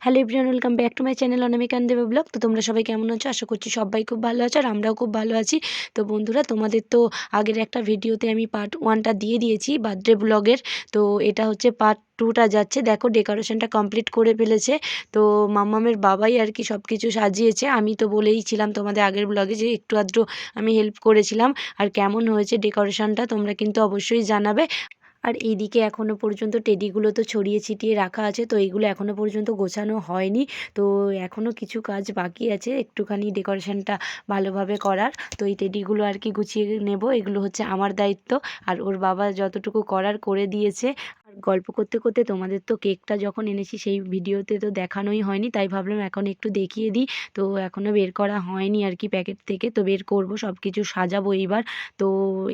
Hello everyone, welcome back to my channel Anamika Deba blog. তো তোমরা সবাই কেমন আছো? আশা করছি সবাই খুব ভালো আছো আর আমরাও খুব ভালো আছি। তো বন্ধুরা, তোমাদের তো আগের একটা ভিডিওতে আমি পার্ট 1টা দিয়ে দিয়েছি বার্থডে ব্লগের। তো এটা হচ্ছে পার্ট 2টা যাচ্ছে। দেখো ডেকোরেশনটা কমপ্লিট করে ফেলেছে। তো মাম্মামের বাবাই আর কি সব কিছু সাজিয়েছে। আমি তো বলেইছিলাম তোমাদের আগের ব্লগে যে একটু আধটু আমি হেল্প করেছিলাম। আর কেমন হয়েছে ডেকোরেশনটা তোমরা কিন্তু অবশ্যই জানাবে। আর এইদিকে এখনও পর্যন্ত টেডিগুলো তো ছড়িয়ে ছিটিয়ে রাখা আছে, তো এইগুলো এখনও পর্যন্ত গোছানো হয়নি। তো এখনও কিছু কাজ বাকি আছে একটুখানি ডেকোরেশনটা ভালোভাবে করার। তো এই টেডিগুলো আর কি গুছিয়ে নেব, এগুলো হচ্ছে আমার দায়িত্ব। আর ওর বাবা যতটুকু করার করে দিয়েছে। আর গল্প করতে করতে তোমাদের তো কেকটা যখন এনেছি সেই ভিডিওতে তো দেখানোই হয়নি, তাই ভাবলাম এখন একটু দেখিয়ে দিই। তো এখনও বের করা হয়নি আর কি প্যাকেট থেকে, তো বের করব, সব কিছু সাজাবো এইবার। তো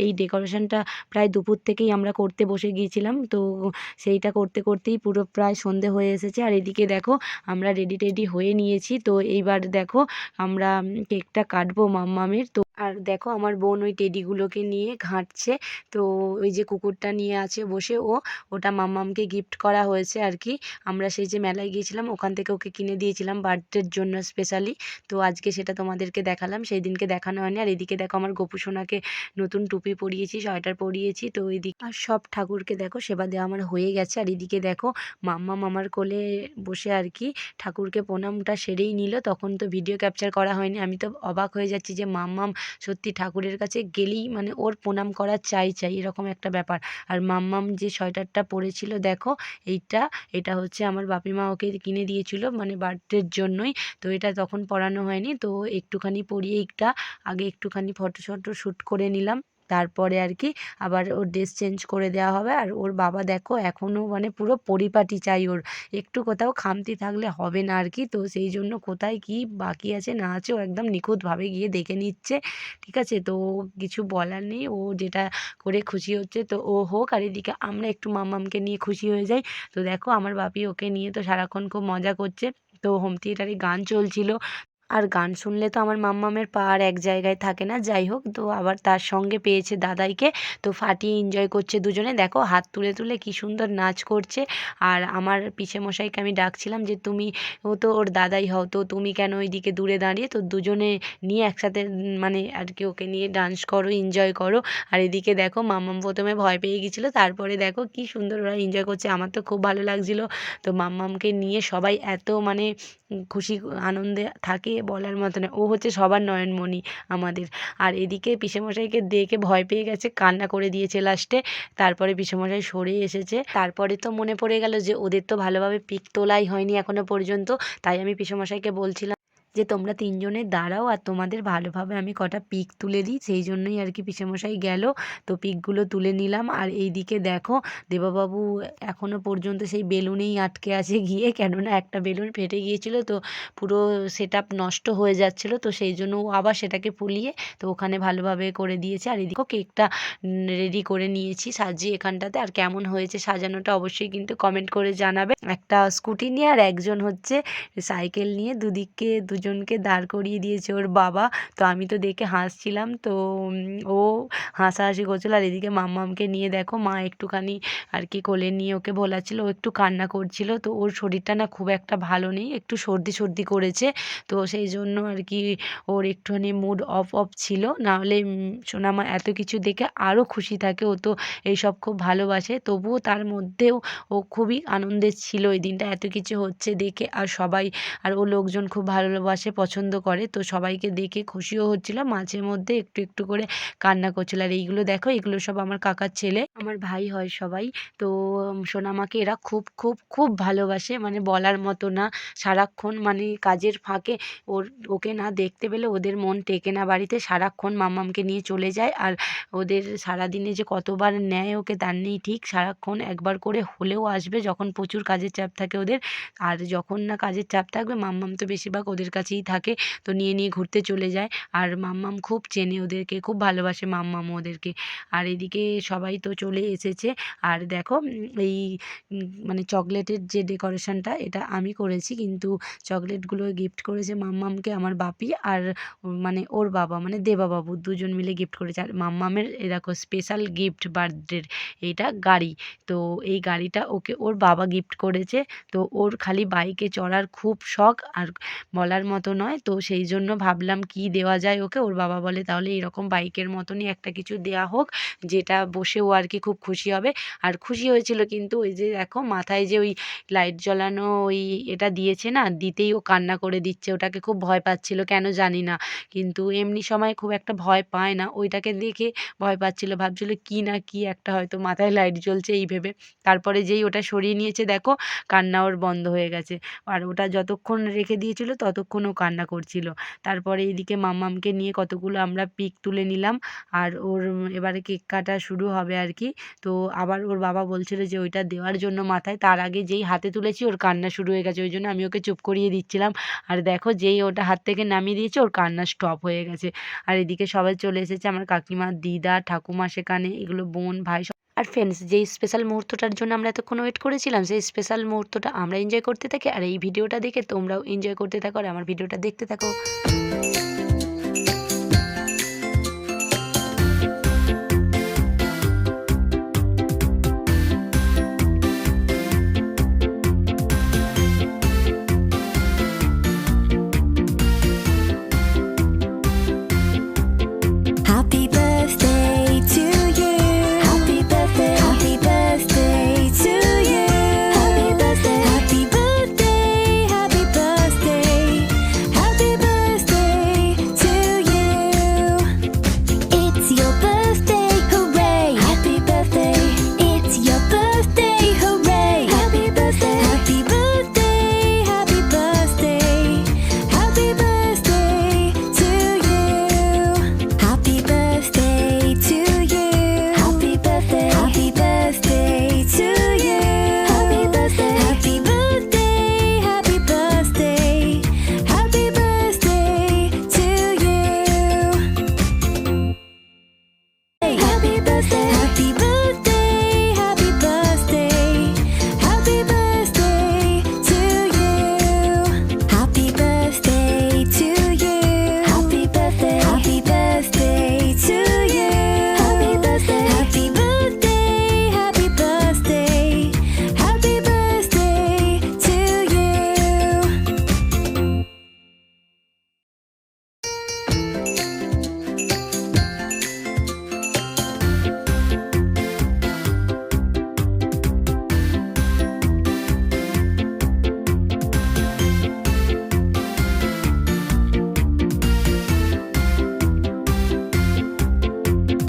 এই ডেকোরেশনটা প্রায় দুপুর থেকেই আমরা করতে বসে গিয়েছিলাম। তো সেইটা করতে করতেই পুরো প্রায় সন্ধে হয়ে এসেছে। আর এদিকে দেখো আমরা রেডি টেডি হয়ে নিয়েছি। তো এইবার দেখো আমরা কেকটা কাটবো মাম্মামের। তো আর দেখো আমার বোন ওই টেডিগুলোকে নিয়ে ঘাঁটছে। তো ওই যে কুকুরটা নিয়ে আছে বসে, ওটা মাম্মামকে গিফট করা হয়েছে আর কি। আমরা সেই যে মেলায় গিয়েছিলাম ওখান থেকে ওকে কিনে দিয়েছিলাম বার্থডের জন্য স্পেশালি। তো আজকে সেটা তোমাদেরকে দেখালাম, সেই দিনকে দেখানো হয়নি। আর এদিকে দেখো আমার গোপু সোনাকে নতুন টুপি পরিয়েছি, সোয়েটার পরিয়েছি। তো ওইদিকে আর সব ঠাকুরকে দেখো সেবা দেওয়া আমার হয়ে গেছে। আর এদিকে দেখো মাম্মাম আমার কোলে বসে আর কি ঠাকুরকে প্রণামটা সেরেই নিল। তখন তো ভিডিও ক্যাপচার করা হয়নি। আমি তো অবাক হয়ে যাচ্ছি যে মাম্মাম সত্যি ঠাকুরের কাছে গেলেই মানে ওর প্রণাম করা চাই চাই, এরকম একটা ব্যাপার। আর মাম্মাম যে সোয়েটারটা পরেছিল দেখো, এটা হচ্ছে আমার বাপিমা ওকে কিনে দিয়েছিল মানে বার্থডের জন্যই। তো এটা তখন পরানো হয়নি, তো একটুখানি পরিয়ে আগে একটুখানি ফটো শ্যুট করে নিলাম। তারপরে আর কি আবার ওর ড্রেস চেঞ্জ করে দেওয়া হবে। আর ওর বাবা দেখো এখনও মানে পুরো পরিপাটি চাই ওর, একটু কোথাও খামতি থাকলে হবে না আর কি। তো সেই জন্য কোথায় কি বাকি আছে না আছে ও একদম নিখুঁতভাবে গিয়ে দেখে নিচ্ছে। ঠিক আছে, তো কিছু বলার নেই, ও যেটা করে খুশি হচ্ছে তো ও হোক। আর এদিকে আমরা একটু মাম্মামকে নিয়ে খুশি হয়ে যাই। তো দেখো আমার বাপি ওকে নিয়ে তো সারাক্ষণ খুব মজা করছে। তো হোম থিয়েটারে গান চলছিল। আর গান শুনলে তো আমার মাম্মামের পা আর এক জায়গায় থাকে না। যাই হোক, তো আবার তার সঙ্গে পেয়েছে দাদাইকে, তো ফাটিয়ে এনজয় করছে দুজনে। দেখো হাত তুলে তুলে কি সুন্দর নাচ করছে। আর আমার পিসেমশাইকে আমি ডাকছিলাম যে তুমি, ও তো ওর দাদাই হও, তো তুমি কেন ওইদিকে দূরে দাঁড়িয়ে, তো দুজনে নিয়ে একসাথে মানে আর কি ওকে নিয়ে ডান্স করো, এনজয় করো। আর এদিকে দেখো মাম্মাম প্রথমে ভয় পেয়ে গেছিলো, তারপরে দেখো কি সুন্দর ওরা এনজয় করছে, আমার তো খুব ভালো লাগছিলো। তো মাম্মামকে নিয়ে সবাই এত মানে খুশি আনন্দে থাকে বলার মতো না। ও হচ্ছে সবার নয়নমণি আমাদের। আর এদিকে পিসেমশাইকে দেখে ভয় পেয়ে গেছে, কান্না করে দিয়েছে লাস্টে। তারপরে পিসেমশাই সরে এসেছে। তারপরে তো মনে পড়ে গেল যে ওদের তো ভালোভাবে পিক তোলাই হয়নি এখনো পর্যন্ত। তাই আমি পিসেমশাইকে বলছিলাম যে তোমরা তিনজনে দাঁড়াও আর তোমাদের ভালোভাবে আমি কটা পিক তুলে দিই। সেই জন্যই আর কি পিসেমশাই গেল। তো পিকগুলো তুলে নিলাম। আর এইদিকে দেখো দেবাবাবু এখনও পর্যন্ত সেই বেলুনেই আটকে আছে গিয়ে, কেননা একটা বেলুন ফেটে গিয়েছিল, তো পুরো সেটআপ নষ্ট হয়ে যাচ্ছিলো। তো সেই জন্য ও আবার সেটাকে ফুলিয়ে তো ওখানে ভালোভাবে করে দিয়েছে। আর এদিকে কেকটা রেডি করে নিয়েছি সাজিয়ে এখানটাতে। আর কেমন হয়েছে সাজানোটা অবশ্যই কিন্তু কমেন্ট করে জানাবে। একটা স্কুটি নিয়ে আর একজন হচ্ছে সাইকেল নিয়ে দুজনকে দাঁড় করিয়ে দিয়েছে ওর বাবা। তো আমি তো দেখে হাসছিলাম। তো ও হাসাহাসি করছিল। আর এদিকে মাম্মামকে নিয়ে দেখো মা একটুখানি আর কি কোলে নিয়ে ওকে ভোলাচ্ছিল, ও একটু কান্না করছিল। তো ওর শরীরটা না খুব একটা ভালো নেই, একটু সর্দি সর্দি করেছে। তো সেই জন্য আর কি ওর একটুখানি মুড অফ ছিল। নাহলে সোনামা এত কিছু দেখে আরও খুশি থাকে, ও তো এইসব খুব ভালোবাসে। তবুও তার মধ্যেও ও খুবই আনন্দের ছিল এই দিনটা, এত কিছু হচ্ছে দেখে। আর সবাই আর ও লোকজন খুব ভালোবাসে, পছন্দ করে। তো সবাইকে দেখে খুশিও হচ্ছিল, মাঝে মধ্যে একটু একটু করে কান্না করছিল। আর এইগুলো দেখো, এগুলো সব আমার কাকার ছেলে, আমার ভাই হয় সবাই। তো সোনামাকে এরা খুব খুব খুব ভালোবাসে, মানে বলার মতো না। সারাক্ষণ মানে কাজের ফাঁকে ওকে না দেখতে পেলে ওদের মন টেকে না বাড়িতে, সারাক্ষণ মাম্মামকে নিয়ে চলে যায়। আর ওদের সারাদিনে যে কতবার নেয় ওকে তার নেই ঠিক, সারাক্ষণ একবার করে হলেও আসবে যখন প্রচুর কাজের চাপ থাকে ওদের। আর যখন না কাজের চাপ থাকবে মাম্মাম তো বেশিরভাগ ওদের কাছেই থাকে, তো নিয়ে নিয়ে ঘুরতে চলে যায়। আর মাম্মাম খুব চেনে ওদেরকে, খুব ভালোবাসে মাম্মামও ওদেরকে। আর এদিকে সবাই তো চলে এসেছে। আর দেখো এই মানে চকলেটের যে ডেকোরেশনটা এটা আমি করেছি, কিন্তু চকলেটগুলো গিফট করেছে মাম্মামকে আমার বাপি আর মানে ওর বাবা মানে দেবাবাবু দুজন মিলে গিফট করেছে। আর মাম্মামের এরকম স্পেশাল গিফট বার্থডের এইটা গাড়ি, তো এই গাড়িটা ওকে ওর বাবা গিফট করেছে। তো ওর খালি বাইকে চড়ার খুব শখ, আর বলার মতো নয়। তো সেই জন্য ভাবলাম কি দেওয়া যায় ওকে। ওর বাবা বলে তাহলে এরকম বাইকের মতনই একটা কিছু দেওয়া হোক, যেটা বসে ও আর কি খুব খুশি হবে। আর খুশি হয়েছিল, কিন্তু ওই যে দেখো মাথায় যে ওই লাইট জ্বালানো ওই এটা দিয়েছে না, দিতেই ও কান্না করে দিচ্ছে। ওটাকে খুব ভয় পাচ্ছিল কেন জানি না, কিন্তু এমনি সময় খুব একটা ভয় পায় না, ওইটাকে দেখে ভয় পাচ্ছিল, ভাবছিল কি না কি একটা হয়তো মাথায় লাইট জ্বলছে এই ভেবে। তারপরে যেই ওটা সরিয়ে নিয়েছে দেখো কান্না ওর বন্ধ হয়ে গেছে। আর ওটা যতক্ষণ রেখে দিয়েছিল ততক্ষণ ও কান্না করছিল। তারপরে এইদিকে মাম্মামকে নিয়ে কতগুলো আমরা পিক তুলে নিলাম। আর ওর এবারে কেক কাটা শুরু হবে আর কি। তো আবার ওর বাবা বলছিল যে ওইটা দেওয়ার জন্য মাথায়, তার আগে যেই হাতে তুলেছি ওর কান্না শুরু হয়ে গেছে, ওই জন্য আমি ওকে চুপ করিয়ে দিচ্ছিলাম। আর দেখো যেই ওটা হাত থেকে নামিয়ে দিয়েছে ওর কান্না স্টপ হয়ে গেছে। আর এদিকে সবাই চলে এসেছে, আমার কাকিমা, দিদা, ঠাকুমা সেখানে, এগুলো বোন ভাই আর ফ্রেন্ডস। যেই স্পেশাল মুহূর্তটার জন্য আমরা এতক্ষণ ওয়েট করেছিলাম, সেই স্পেশাল মুহূর্তটা আমরা এনজয় করতে থাকি। আর এই ভিডিওটা দেখে তোমরাও এনজয় করতে থাকো আর আমার ভিডিওটা দেখতে থাকো। Happy birthday to you. Happy birthday. Happy birthday to you. Happy birthday. Happy birthday. Happy birthday. Happy birthday to you. It's your birthday, hooray! Happy birthday. It's your birthday, hooray! Happy birthday. Happy birthday. Happy birthday. Happy birthday to you. Happy birthday to you. Happy birthday. Happy birthday to you. Happy birthday. Happy birthday. Happy birthday. Happy birthday to you. Happy birthday. Happy birthday. Happy birthday. Happy birthday to you. Happy birthday to you. Happy birthday. Happy birthday to you. Happy birthday. Happy birthday. Happy birthday. Happy birthday to you.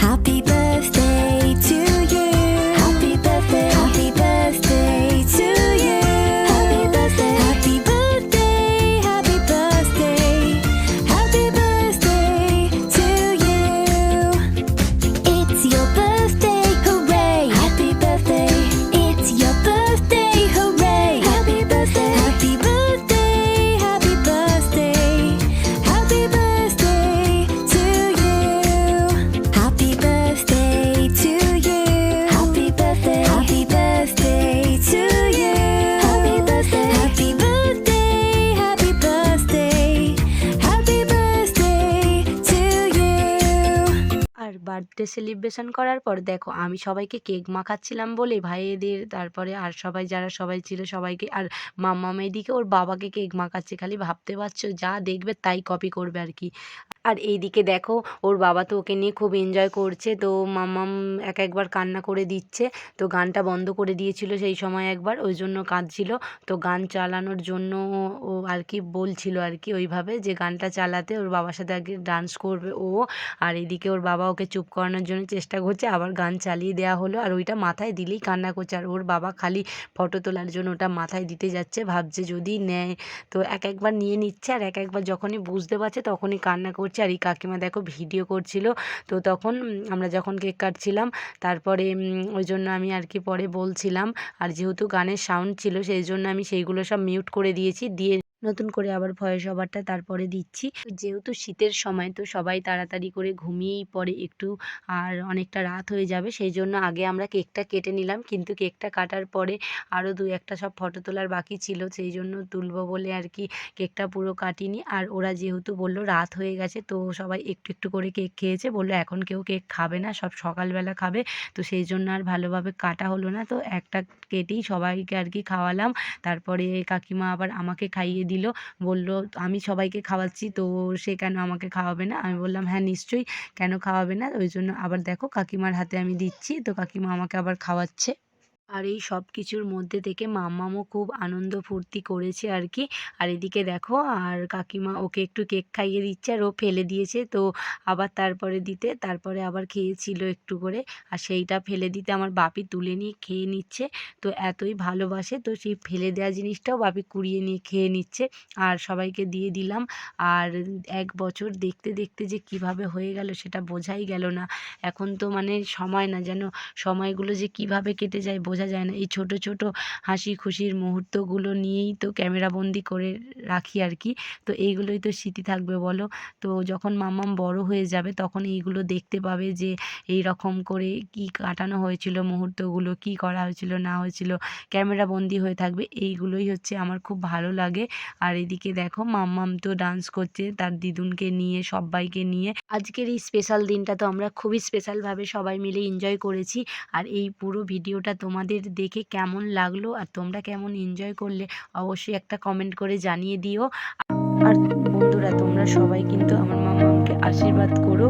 Happy birthday to you. Happy birthday. Happy birthday to you. Happy birthday. Happy birthday. Happy birthday. Happy birthday to you. It's your birthday, hooray! Happy birthday. It's your birthday, hooray! Happy birthday. Happy birthday. Happy birthday. Happy birthday to you. Happy birthday to you. Happy birthday. Happy birthday to you. Happy birthday. Happy birthday. Happy birthday. Happy birthday to you. আর birthday celebration করার পর দেখো আমি সবাইকে cake মাখাচ্ছিলাম বলে ভাইয়েদের, তারপরে আর সবাই যারা সবাই ছিল সবাইকে, আর মাম্মাম এদিকে ওর বাবাকে কেক মাখাচ্ছে। খালি ভাবতে পারছো, যা দেখবে তাই কপি করবে আর কি। আর এইদিকে দেখো ওর বাবা তো ওকে নিয়ে খুব এনজয় করছে। তো মাম্মাম একবার কান্না করে দিচ্ছে, তো গানটা বন্ধ করে দিয়েছিল সেই সময় একবার, ওই জন্য কাঁদছিল। তো গান চালানোর জন্য ও আর কি বলছিল আর কি ওইভাবে যে গানটা চালাতে, ওর বাবার সাথে আগে ডান্স করবে ও। আর এদিকে ওর বাবা ওকে চুপ করানোর জন্য চেষ্টা করছে, আবার গান চালিয়ে দেওয়া হলো। আর ওইটা মাথায় দিলেই কান্না করছে, আর ওর বাবা খালি ফটো তোলার জন্য ওটা মাথায় দিতে যাচ্ছে, ভাবছে যদি নেয়। তো একবার নিয়ে নিচ্ছে, আর একবার যখনই বুঝতে পারছে তখনই কান্না করছে। আর এই কাকিমা দেখো ভিডিও করছিল। তো তখন আমরা যখন কেক কাটছিলাম, তারপরে ওই জন্য আমি আর কি পরে বলছিলাম। আর যেহেতু গানের সাউন্ড ছিল সেই জন্য আমি সেইগুলো সব মিউট করে দিয়েছি, দিয়ে নতুন করে আবার ভয়েস ওভারটা তারপরে দিচ্ছি। তো যেহেতু শীতের সময় তো সবাই তাড়াতাড়ি করে ঘুমিয়েই পড়ে একটু, আর অনেকটা রাত হয়ে যাবে, সেই জন্য আগে আমরা কেকটা কেটে নিলাম। কিন্তু কেকটা কাটার পরে আরও ২-১টা সব ফটো তোলার বাকি ছিল, সেই জন্য তুলবো বলে আর কি কেকটা পুরো কাটিনি। আর ওরা যেহেতু বলল রাত হয়ে গেছে, তো সবাই একটু একটু করে কেক খেয়েছে, বললো এখন কেউ কেক খাবে না, সব সকালবেলা খাবে। তো সেই জন্য আর ভালোভাবে কাটা হলো না, তো একটা কেটেই সবাইকে আর কি খাওয়ালাম। তারপরে কাকিমা আবার আমাকে খাইয়ে দিল, বলল আমি সবাইকে খাওয়াচ্ছি তো সে কেন আমাকে খাওয়াবে না? আমি বললাম হ্যাঁ নিশ্চয়ই, কেন খাওয়াবে না? ওই জন্য আবার দেখো কাকিমার হাতে আমি দিচ্ছি, তো কাকিমা আমাকে আবার খাওয়াচ্ছে। আর এই সব কিছুর মধ্যে থেকে মাম্মামও খুব আনন্দ ফুর্তি করেছে আর কি। আর এদিকে দেখো, আর কাকিমা ওকে একটু কেক খাইয়ে দিচ্ছে, আর ও ফেলে দিয়েছে, তো আবার তারপরে দিতে, তারপরে আবার খেয়েছিল একটু করে, আর সেইটা ফেলে দিতে আমার বাপি তুলে নিয়ে খেয়ে নিচ্ছে। তো এতই ভালোবাসে, তো সেই ফেলে দেওয়া জিনিসটাও বাপি কুড়িয়ে নিয়ে খেয়ে নিচ্ছে, আর সবাইকে দিয়ে দিলাম। আর ১ বছর দেখতে দেখতে যে কিভাবে হয়ে গেল সেটা বোঝাই গেল না। এখন তো মানে সময় না, যেন সময়গুলো যে কিভাবে কেটে যায় বোঝা যায় না। এই ছোট ছোট হাসি খুশির মুহূর্তগুলো নিয়েই তো ক্যামেরাবন্দি করে রাখি আর কি। তো এইগুলোই তো স্মৃতি থাকবে বলো। তো যখন মাম্মাম বড় হয়ে যাবে তখন এইগুলো দেখতে পাবে যে এই রকম করে কি কাটানো হয়েছিল মুহূর্তগুলো, কি করা হয়েছিল না হয়েছিল, ক্যামেরাবন্দি হয়ে থাকবে। এইগুলোই হচ্ছে আমার খুব ভালো লাগে। আর এদিকে দেখো মাম্মাম তো ডান্স করছে তার দিদুনকে নিয়ে, সব্বাইকে নিয়ে। আজকের এই স্পেশাল দিনটা তো আমরা খুবই স্পেশালভাবে সবাই মিলে এনজয় করেছি। আর এই পুরো ভিডিওটা তোমাদের দেখে কেমন লাগলো আর তোমরা কেমন এনজয় করলে অবশ্যই একটা কমেন্ট করে জানিয়ে দিও। আর বন্ধুরা তোমরা সবাই কিন্তু আমার মাম্মামকে আশীর্বাদ করো।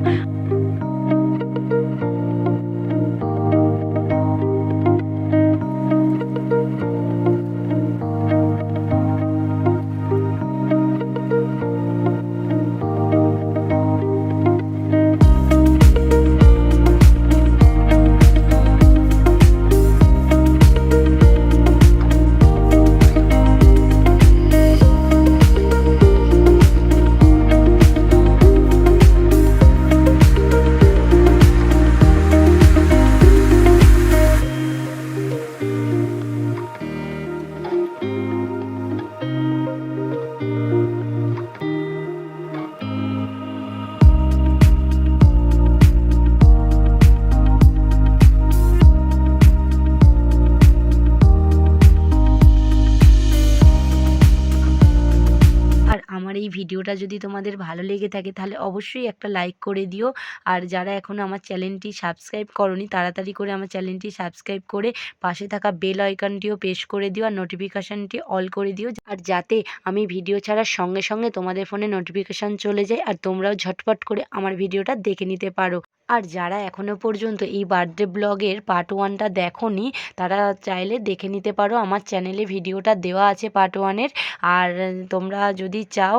আর আমার এই ভিডিওটা যদি তোমাদের ভালো লেগে থাকে তাহলে অবশ্যই একটা লাইক করে দিও। আর যারা এখনও আমার চ্যানেলটি সাবস্ক্রাইব করোনি তাড়াতাড়ি করে আমার চ্যানেলটি সাবস্ক্রাইব করে পাশে থাকা বেল আইকনটিও প্রেস করে দিও, আর নোটিফিকেশানটি অল করে দিও, আর যাতে আমি ভিডিও ছাড়ার সঙ্গে সঙ্গে তোমাদের ফোনে নোটিফিকেশান চলে যায় আর তোমরাও ঝটপট করে আমার ভিডিওটা দেখে নিতে পারো। আর যারা এখনও পর্যন্ত এই বার্থডে ব্লগের পার্ট 1টা দেখোনি তারা চাইলে দেখে নিতে পারো, আমার চ্যানেলে ভিডিওটা দেওয়া আছে পার্ট 1-এর। আর তোমরা যদি চাও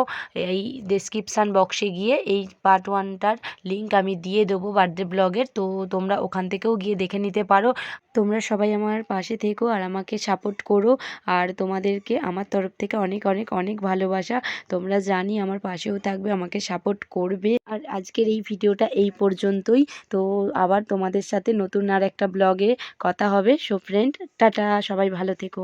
এই ডেসক্রিপশান বক্সে গিয়ে এই পার্ট 1টার লিঙ্ক আমি দিয়ে দেবো বার্থডে ব্লগের, তো তোমরা ওখান থেকেও গিয়ে দেখে নিতে পারো। তোমরা সবাই আমার পাশে থেকো আর আমাকে সাপোর্ট করো, আর তোমাদেরকে আমার তরফ থেকে অনেক অনেক অনেক ভালোবাসা। তোমরা জানি আমার পাশেও থাকবে, আমাকে সাপোর্ট করবে। আর আজকের এই ভিডিওটা এই পর্যন্তই। তো আবার তোমাদের সাথে নতুন আর একটা ব্লগে কথা হবে। সো ফ্রেন্ড, টাটা, সবাই ভালো থেকো।